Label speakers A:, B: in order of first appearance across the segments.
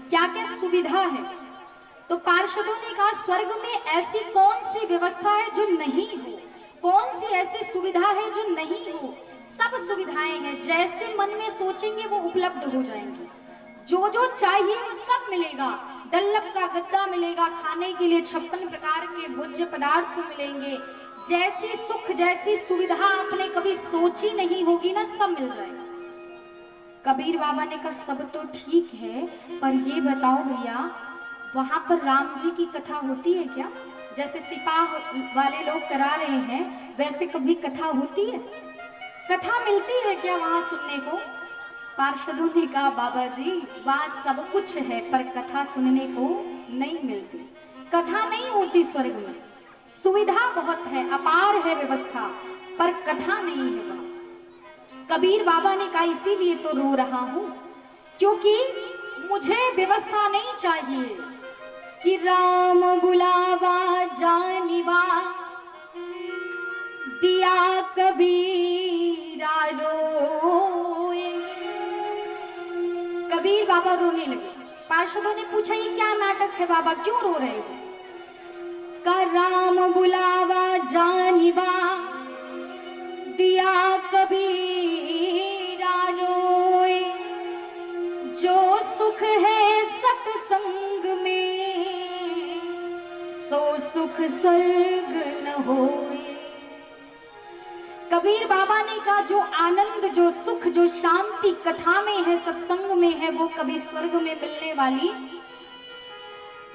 A: क्या क्या सुविधा है। तो पार्षदों ने कहा स्वर्ग में ऐसी कौन सी व्यवस्था है जो नहीं हो, कौन सी ऐसी सुविधा है जो नहीं हो। सब सुविधाएं हैं, जैसे मन में सोचेंगे वो उपलब्ध हो जाएंगे। जो जो चाहिए वो सब मिलेगा। डल्लभ का गद्दा मिलेगा, खाने के लिए 56 प्रकार के भोज्य पदार्थ मिलेंगे। जैसी सुख जैसी सुविधा आपने कभी सोची नहीं होगी ना, सब मिल जाएगा। कबीर बाबा ने कहा सब तो ठीक है, पर ये बताओ भैया, वहां पर राम जी की कथा होती है क्या? जैसे सिपाह वाले लोग करा रहे हैं, वैसे कभी कथा होती है? कथा मिलती है क्या वहां सुनने को? पार्षदों ने कहा बाबा जी वहां सब कुछ है, पर कथा सुनने को नहीं मिलती। कथा नहीं होती स्वर्ग में। सुविधा बहुत है, अपार है व्यवस्था, पर कथा नहीं है वहां। कबीर बाबा ने कहा इसीलिए तो रो रहा हूं, क्योंकि मुझे व्यवस्था नहीं चाहिए कि राम बुलावा जानिबा दिया कबीरा रोए। कबीर बाबा रोने लगे। पार्षदों ने पूछा ये क्या नाटक है बाबा, क्यों रो रहे हो? का राम बुलावा जानिबा दिया कबीरा रोए। जो सुख है सत्संग में सो सुख स्वर्ग न होए। कबीर बाबा ने कहा जो आनंद, जो सुख, जो शांति कथा में है, सत्संग में है, वो कभी स्वर्ग में मिलने वाली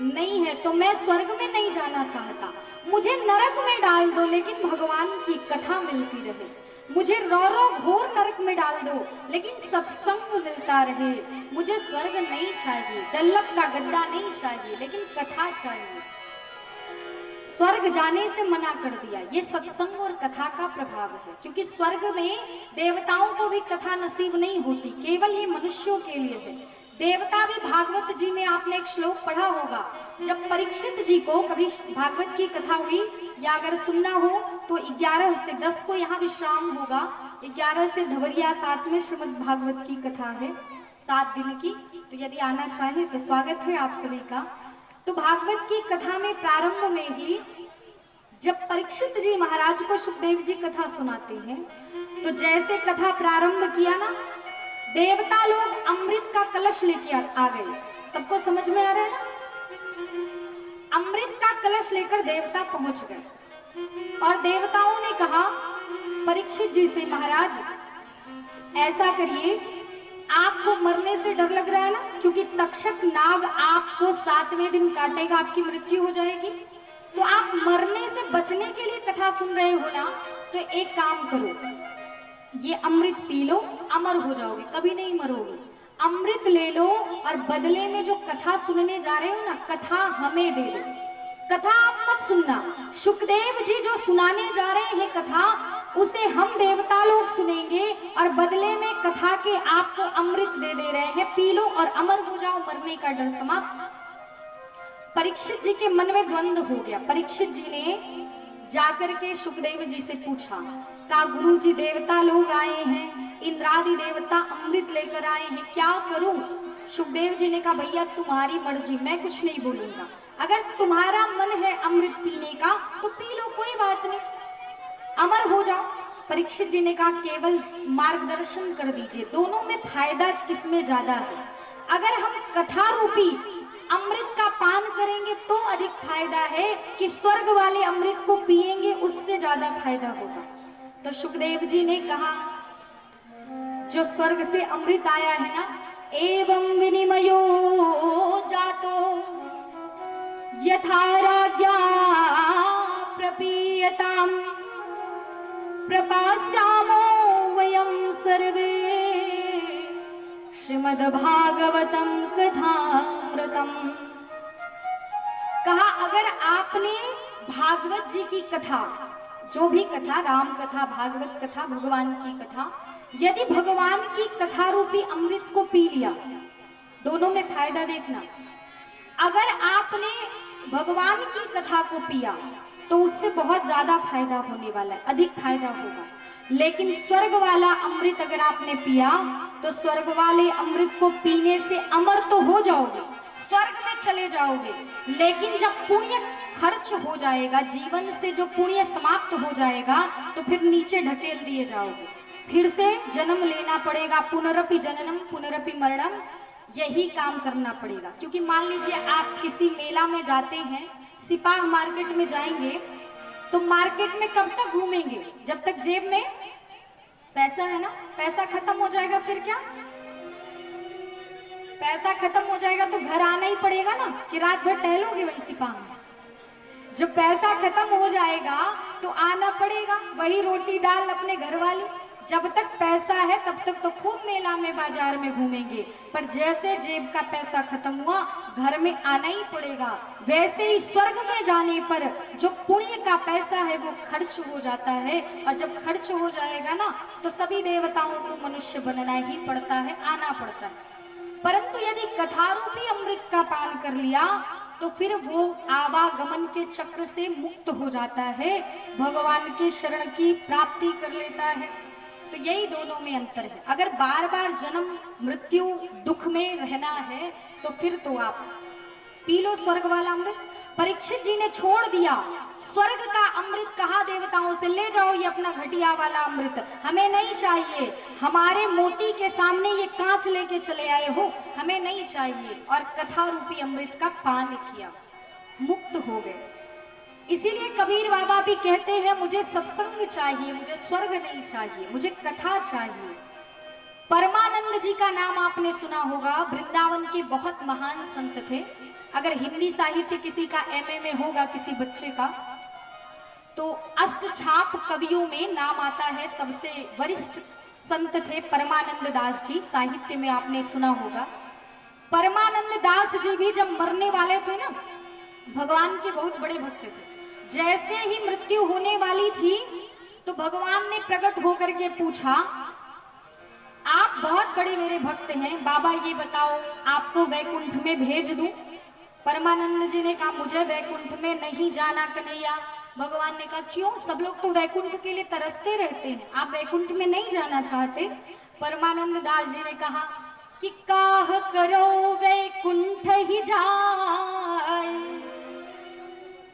A: नहीं है। तो मैं स्वर्ग में नहीं जाना चाहता, मुझे नरक में डाल दो, लेकिन भगवान की कथा मिलती रहे। मुझे रो घोर नरक में डाल दो, लेकिन सत्संग मिलता रहे। मुझे स्वर्ग नहीं चाहिए, डल्लभ का गद्दा नहीं चाहिए, लेकिन कथा चाहिए। स्वर्ग जाने से मना कर दिया। ये सत्संग और कथा का प्रभाव है, क्योंकि स्वर्ग में देवताओं को भी कथा नसीब नहीं होती, केवल ये मनुष्यों के लिए है। देवता भी, भागवत जी में आपने एक श्लोक पढ़ा होगा, जब परीक्षित जी को कभी भागवत की कथा हुई या अगर सुनना हो तो 11 से 10 को यहाँ विश्राम होगा। 11 से धवरिया 7 में श्रीमद् भागवत की कथा है, 7 दिन की। तो यदि आना चाहे तो स्वागत है आप सभी का। तो भागवत की कथा में प्रारंभ में ही जब परीक्षित जी महाराज को सुखदेव जी कथा सुनाते हैं, तो जैसे कथा प्रारंभ किया ना, देवता लोग अमृत का कलश लेके आ गए। सबको समझ में आ रहा है ना? अमृत का कलश लेकर देवता पहुंच गए और देवताओं ने कहा परीक्षित जी से, महाराज ऐसा करिए, आपको मरने से डर लग रहा है ना, क्योंकि तक्षक नाग आपको 7वें दिन काटेगा, आपकी मृत्यु हो जाएगी। तो आप मरने से बचने के लिए कथा सुन रहे हो ना, तो एक काम करो, ये अमृत पी लो, अमर हो जाओगे, कभी नहीं मरोगे। अमृत ले लो और बदले में जो कथा सुनने जा रहे हो ना, कथा हमें दे दो। कथा आप मत सुनना, सुखदेव जी जो सुनाने जा रहे हैं कथा, उसे हम देवता लोग सुनेंगे और बदले में कथा के आपको अमृत दे रहे हैं, पी लो और अमर हो जाओ, मरने का डर समाप्त। परीक्षित जी के मन में द्वंद्व हो गया। परीक्षित जी ने जाकर के सुखदेव जी से पूछा, का गुरु जी देवता लोग आए हैं, इंद्रादि देवता अमृत लेकर आए हैं, क्या करूं? सुखदेव जी ने कहा भैया तुम्हारी मर्जी, मैं कुछ नहीं बोलूंगा। अगर तुम्हारा मन है अमृत पीने का तो पी लो, कोई बात नहीं, अमर हो जाओ। परीक्षित जी ने कहा केवल मार्गदर्शन कर दीजिए, दोनों में फायदा किसमें ज्यादा है? अगर हम कथा रूपी अमृत का पान करेंगे तो अधिक फायदा है कि स्वर्ग वाले अमृत को पिएंगे, उससे ज्यादा फायदा होगा। तो सुखदेव जी ने कहा जो स्वर्ग से अमृत आया है ना, एवं विनिमयो जातो यथा राज्ञा प्रपीयताम प्रपास्यामो वयं सर्वे श्रीमद्भागवतम कथामृतम। कहा अगर आपने भागवत जी की कथा, जो भी कथा, राम कथा, भागवत कथा, भगवान की कथा, यदि भगवान की कथा रूपी अमृत को पी लिया, दोनों में फायदा देखना। अगर आपने भगवान की कथा को पिया तो उससे बहुत ज्यादा फायदा होने वाला है, अधिक फायदा होगा। लेकिन स्वर्ग वाला अमृत अगर आपने पिया तो स्वर्ग वाले अमृत को पीने से अमर तो हो जाओगे, स्वर्ग में चले जाओगे। लेकिन जब पुण्य खर्च हो जाएगा, जीवन से जो पुण्य समाप्त हो जाएगा, तो फिर नीचे ढकेल दिए जाओगे, फिर से जन्म लेना पड़ेगा। पुनरपि जननम पुनरपि मरणम, यही काम करना पड़ेगा। क्योंकि मान लीजिए आप किसी मेला में जाते हैं, सिपाह मार्केट में जाएंगे, तो मार्केट में कब तक घूमेंगे? जब तक जेब में पैसा है ना। पैसा खत्म हो जाएगा फिर क्या? पैसा खत्म हो जाएगा तो घर आना ही पड़ेगा ना, कि रात भर टहलोगे वही सिपाह में। जब पैसा खत्म हो जाएगा तो आना पड़ेगा, वही रोटी दाल अपने घर वाली। जब तक पैसा है तब तक तो खूब मेला में बाजार में घूमेंगे, पर जैसे जेब का पैसा खत्म हुआ, घर में आना ही पड़ेगा। वैसे ही स्वर्ग में जाने पर जो पुण्य का पैसा है वो खर्च हो जाता है, और जब खर्च हो जाएगा ना, तो सभी देवताओं को मनुष्य बनना ही पड़ता है, आना पड़ता है। परंतु यदि कथारूपी अमृत का पान कर लिया तो फिर वो आवागमन के चक्र से मुक्त हो जाता है, भगवान के शरण की प्राप्ति कर लेता है। तो यही दोनों में अंतर है। अगर बार बार जन्म मृत्यु दुख में रहना है तो फिर तो आप पी लो स्वर्ग वाला अमृत। परीक्षित जी ने छोड़ दिया स्वर्ग का अमृत, कहा देवताओं से ले जाओ ये अपना घटिया वाला अमृत, हमें नहीं चाहिए। हमारे मोती के सामने ये कांच लेके चले आए हो, हमें नहीं चाहिए। और कथा रूपी अमृत का पान किया, मुक्त हो गए। इसीलिए कबीर बाबा भी कहते हैं, मुझे सत्संग चाहिए, मुझे स्वर्ग नहीं चाहिए, मुझे कथा चाहिए। परमानंद जी का नाम आपने सुना होगा, वृंदावन के बहुत महान संत थे। अगर हिंदी साहित्य किसी का एमए में होगा किसी बच्चे का, तो अष्टछाप कवियों में नाम आता है। सबसे वरिष्ठ संत थे परमानंद दास जी, साहित्य में आपने सुना होगा। परमानंद दास जी भी जब मरने वाले थे ना, भगवान के बहुत बड़े भक्त थे। जैसे ही मृत्यु होने वाली थी तो भगवान ने प्रकट होकर के पूछा, आप बहुत बड़े मेरे भक्त हैं, बाबा ये बताओ आपको वैकुंठ में भेज दूं? परमानंद जी ने कहा, मुझे वैकुंठ में नहीं जाना कन्हैया। भगवान ने कहा, क्यों? सब लोग तो वैकुंठ के लिए तरसते रहते हैं, आप वैकुंठ में नहीं जाना चाहते? परमानंद दास जी ने कहा कि काह करो वैकुंठ ही जाए,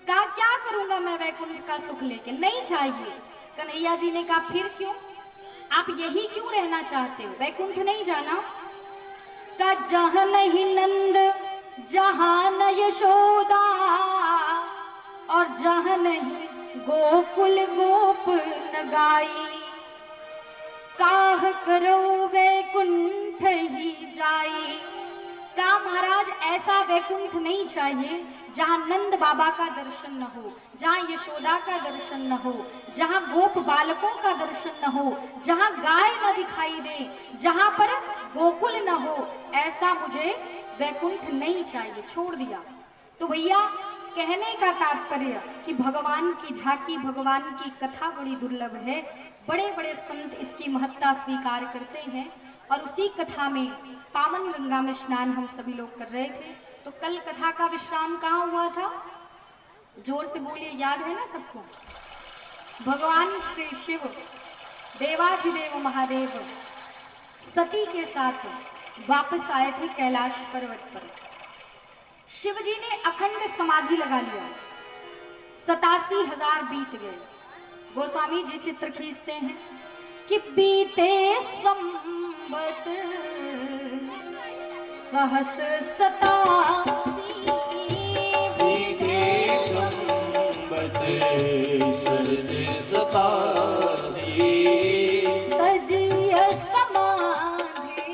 A: का क्या करूंगा मैं वैकुंठ का सुख लेके, नहीं चाहिए। कन्हैया जी ने कहा, फिर क्यों? आप यही क्यों रहना चाहते हो, वैकुंठ नहीं जाना? का जहां नहीं नंद जहां न यशोदा, और जहां नहीं गोकुल गोप न गाई, काह करो वैकुंठ ही जाई। का महाराज ऐसा वैकुंठ नहीं चाहिए जहां नंद बाबा का दर्शन न हो, जहां यशोदा का दर्शन न हो, जहां गोप बालकों का दर्शन न हो, जहां गाय न दिखाई दे, जहां पर गोकुल न हो, ऐसा मुझे वैकुंठ नहीं चाहिए, छोड़ दिया। तो भैया कहने का तात्पर्य कि भगवान की झांकी, भगवान की कथा बड़ी दुर्लभ है। बड़े बड़े संत इसकी महत्ता स्वीकार करते हैं, और उसी कथा में पावन गंगा में स्नान हम सभी लोग कर रहे थे। तो कल कथा का विश्राम कहाँ हुआ था? जोर से बोलिए, याद है ना सबको? भगवान श्री शिव देवाधिदेव महादेव सती के साथ वापस आए थे कैलाश पर्वत पर। शिव जी ने अखंड समाधि लगा लिया, 87,000 बीत गए। गोस्वामी जी चित्र खींचते हैं कि बीते संवत सहस 87, बीते संवत सहस 87, तजिय समाधि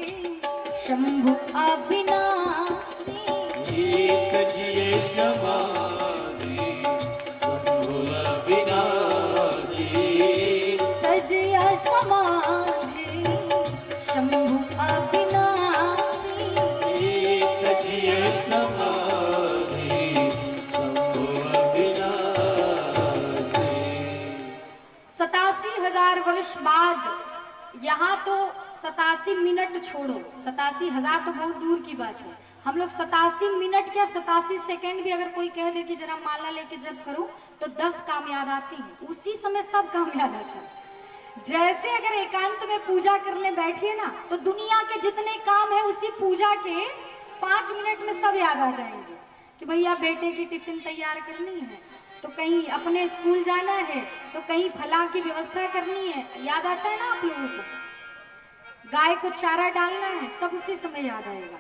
A: शंभु अविनाशी, तजिय समाधि शंभु अविनाशी, तजिय समाधि शंभु अविनाशी, तजिय समाधि शंभु अविनाशी। 87,000 वर्ष बाद, यहाँ तो 87 मिनट छोड़ो, 87,000 तो बहुत दूर की बात है। हम लोग 87 मिनट क्या 87 सेकेंड भी अगर कोई कह दे कि जरा माला लेके जब करो, तो 10 काम याद आते हैं, उसी समय सब काम याद आता है। जैसे अगर एकांत में पूजा करने बैठिए ना, तो दुनिया के जितने काम है उसी पूजा के 5 मिनट में सब याद आ जाएंगे कि भैया बेटे की टिफिन तैयार करनी है, तो कहीं अपने स्कूल जाना है, तो कहीं फला की व्यवस्था करनी है। याद आता है ना आप लोगों को? गाय को चारा डालना है, सब उसी समय याद आएगा।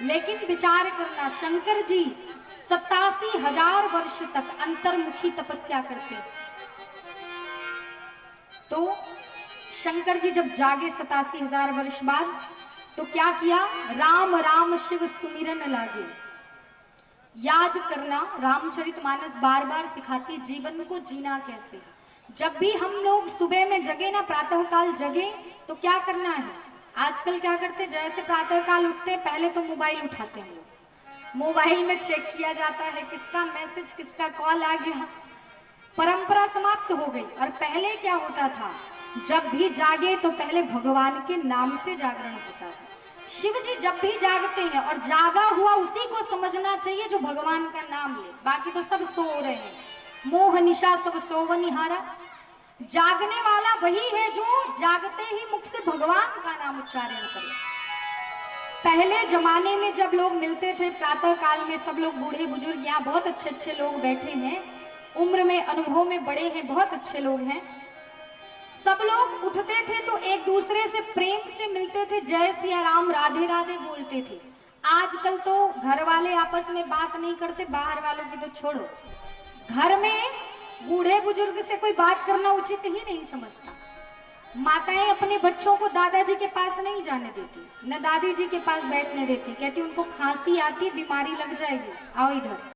A: लेकिन विचार करना, शंकर जी 87,000 वर्ष तक अंतर्मुखी तपस्या करते। तो शंकर जी जब जागे 87,000 वर्ष बाद, तो क्या किया? राम राम शिव सुमिरन लागे। याद करना, रामचरितमानस बार बार सिखाती जीवन को जीना कैसे। जब भी हम लोग सुबह में जगे ना, प्रातः काल जगे, तो क्या करना है? आजकल क्या करते, जैसे प्रातः काल उठते पहले तो मोबाइल उठाते हैं लोग, मोबाइल में चेक किया जाता है किसका मैसेज, किसका कॉल आ गया। परंपरा समाप्त हो गई। और पहले क्या होता था, जब भी जागे तो पहले भगवान के नाम से जागरण होता है। शिव जी जब भी जागते हैं, और जागा हुआ उसी को समझना चाहिए जो भगवान का नाम ले, बाकी तो सब सो रहे हैं। मोह निशा सब सोवनिहारा। जागने वाला वही है जो जागते ही मुख से भगवान का नाम उच्चारण करे। पहले जमाने में जब लोग मिलते थे प्रातः काल में, सब लोग बूढ़े बुजुर्ग, यहाँ बहुत अच्छे अच्छे लोग बैठे हैं, उम्र में अनुभव में बड़े हैं, बहुत अच्छे लोग हैं। सब लोग उठते थे तो एक दूसरे से प्रेम से मिलते थे, जय सिया राम राधे राधे बोलते थे। आजकल तो घर वाले आपस में बात नहीं करते, बाहर वालों की तो छोड़ो, घर में बूढ़े बुजुर्ग से कोई बात करना उचित ही नहीं समझता। माताएं अपने बच्चों को दादाजी के पास नहीं जाने देती, न दादी जी के पास बैठने देती, कहती उनको खांसी आती, बीमारी लग जाएगी, आओ इधर।